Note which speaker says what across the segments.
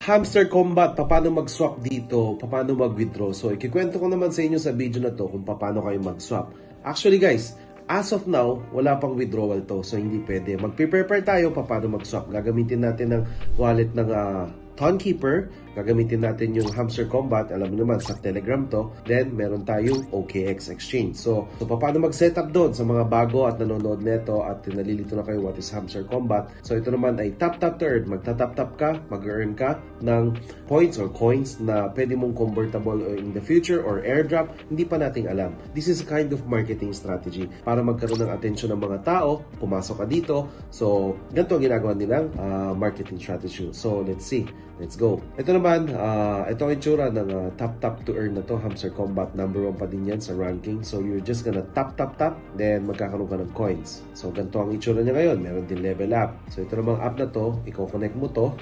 Speaker 1: Hamster Combat, paano mag-swap dito, paano mag-withdraw. So, ikikwento ko naman sa inyo sa video na to kung paano kayo mag-swap. Actually guys, as of now, wala pang withdrawal to. So, hindi pwede. Mag-prepare tayo paano mag-swap. Gagamitin natin ng wallet ng Tonkeeper. Gagamitin natin yung Hamster Combat. Alam mo naman, sa Telegram to. Then, meron tayong OKX Exchange. So paano mag-setup doon sa mga bago at nanonood neto at nalilito na kayo what is Hamster Combat. So, ito naman ay tap to earn. Magta-tap ka, mag-earn ka ng points or coins na pwede mong convertible in the future or airdrop. Hindi pa natin alam. This is a kind of marketing strategy para magkaroon ng attention ng mga tao. Pumasok ka dito. So, ganito ang ginagawa nilang marketing strategy. So, let's see. Let's go. Ito naman, ito ang itsura ng tap to earn na to. Hamster Combat, number 1 pa din yan sa ranking. So, you're just gonna tap, then magkakaroon ka ng coins. So, ganito ang itsura niya ngayon. Meron din level up. So, ito namang app na to, i-connect mo to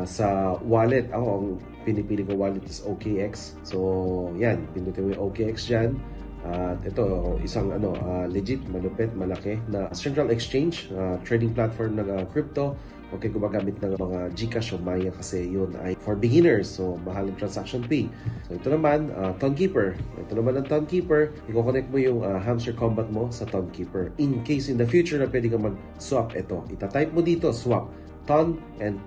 Speaker 1: sa wallet. Ako, ang pinipili ko wallet is OKX. So, yan. Pindutin mo yung OKX dyan. At ito, isang legit, malupit, malaki na central exchange, trading platform ng crypto. Okay, gumagamit ng mga Gcash o Maya kasi yun ay for beginners. So, mahal ang transaction fee. So, ito naman, Tonkeeper. Ito naman ang Tonkeeper. I-connect mo yung Hamster Combat mo sa Tonkeeper. In case in the future na pwede kang mag-swap ito. Ita-type mo dito, swap. Ton and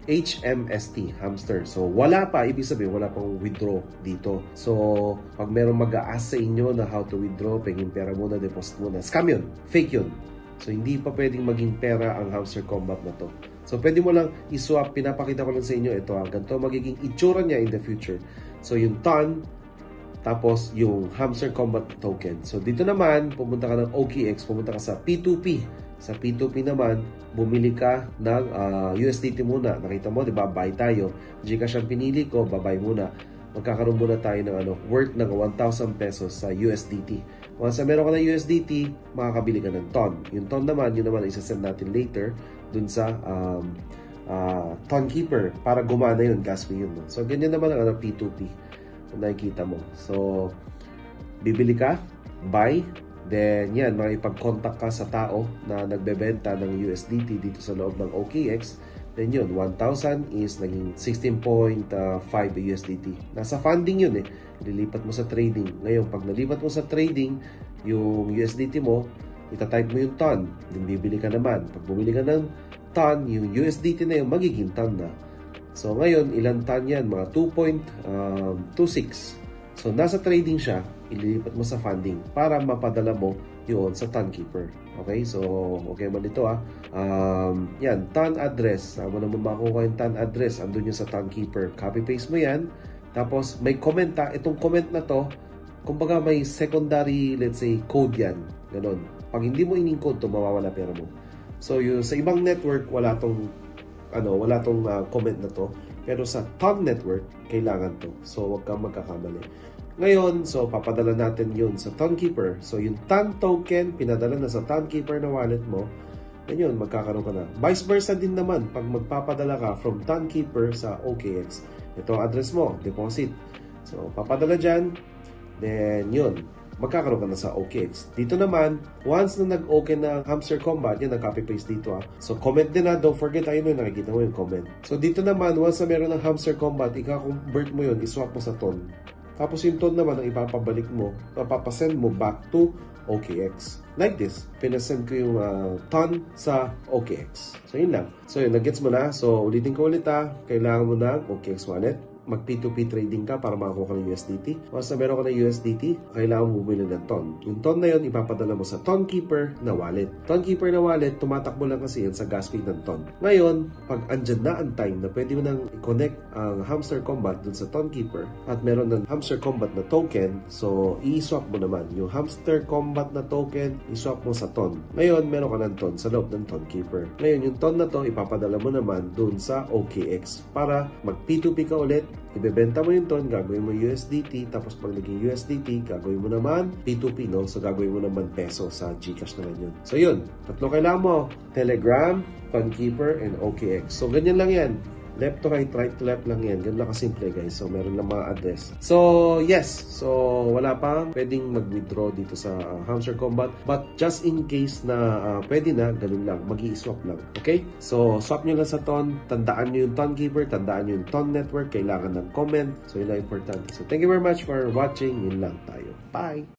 Speaker 1: HMST, Hamster. So, wala pa. Ibig sabihin, wala pang withdraw dito. So, pag merong mag-a-ask sa inyo na how to withdraw, pengin pera muna, deposit muna. Scam yun. Fake yun. So, hindi pa pwedeng maging pera ang Hamster Combat na to. So, pwede mo lang i-swap. Pinapakita ko lang sa inyo ito. Ganito magiging itsura niya in the future. So, yung TON, tapos yung Hamster Combat token. So, dito naman, pumunta ka ng OKX, pumunta ka sa P2P. Sa P2P naman, bumili ka ng USDT muna. Nakita mo, di ba? Buy tayo. Gcash ang pinili ko, babay muna. Magkakaroon muna tayo ng worth ng 1,000 pesos sa USDT. Once na meron ka ng USDT, makakabili ka ng TON. Yung TON naman, yun naman isa-send natin later dun sa Tonkeeper para gumana yun, gas fee yun. No? So, ganyan naman ang P2P. Kung nakikita mo. So, bibili ka, buy, then yan, makipag-contact ka sa tao na nagbebenta ng USDT dito sa loob ng OKX. Then yun, 1,000 is naging 16.5 USDT. Nasa funding yun eh. Lilipat mo sa trading. Ngayon, pag nalipat mo sa trading, yung USDT mo, itatype mo yung TON. Then bibili ka naman. Pag bumili ka ng TON, yung USDT na yung magiging TON na. So ngayon, ilan TON yan? Mga 2.26. So nasa trading siya, ililipat mo sa funding para mapadala mo yun sa Tonkeeper. Okay, so okay man ito yan, TON address. Saan mo naman makukuha yung TON address? Andun yun sa Tonkeeper. Copy-paste mo yan. Tapos may comment itong comment na to, kumbaga may secondary, let's say, code yan. Ganon. Pag hindi mo in-encode to, mawawala pera mo. So yung sa ibang network, wala tong comment na to. Pero sa TON network, kailangan to. So wag kang magkakamali. Ngayon, so papadala natin yun sa Tonkeeper. So yung TON token, pinadala na sa Tonkeeper na wallet mo. Then yun, magkakaroon ka na. Vice versa din naman, pag magpapadala ka from Tonkeeper sa OKX. Ito ang address mo, deposit. So, papadala dyan. Then yun, magkakaroon ka na sa OKX. Dito naman, once na nag-okay na Hamster Combat, yan ang copy-paste dito So, comment din don't forget, ayun yung nakikita mo yung comment. So, dito naman, once na meron ng Hamster Combat, ika-convert mo yun, iswap mo sa TON. Tapos yung TON naman, ang ipapabalik mo, papasend mo back to OKX. Like this, pinasend ko yung TON sa OKX. So, yun lang. So, yun, nag-gets mo na. So, ulitin ko ulit kailangan mo ng OKX wallet. Mag P2P trading ka para makakuha ka ng USDT. Once na meron ka ng USDT, kailangan mo bumili ng TON. Yung TON na yun, ipapadala mo sa Tonkeeper na wallet. Tonkeeper na wallet, tumatakbo lang kasi yan sa gas fee ng TON. Ngayon, pag andyan na ang time na pwede mo nang i-connect ang Hamster Combat dun sa Tonkeeper at meron ng Hamster Combat na token, so i-swap mo naman. Yung Hamster Combat na token, i-swap mo sa TON. Ngayon, meron ka ng TON sa loob ng Tonkeeper. Ngayon, yung TON na to, ipapadala mo naman dun sa OKX para mag P2P ka ulit. Ibebenta mo yung TON, gagawin mo USDT, tapos pag naging USDT, gagawin mo naman P2P, no? So, gagawin mo naman peso sa Gcash naman yun. So, yun. Tatlo kailangan mo. Telegram, Tonkeeper, and OKX. So, ganyan lang yan. Left to right to left lang yan. Ganun lang kasimple guys. So meron lang mga address. So yes, so wala pang pwedeng mag-withdraw dito sa Hamster Combat. But just in case na pwede na, ganun lang. Mag-i-swap lang. Okay? So swap nyo lang sa TON. Tandaan nyo yung TON Keeper. Tandaan nyo yung TON Network. Kailangan ng comment. So yun lang importante. So thank you very much for watching. Yun lang tayo. Bye!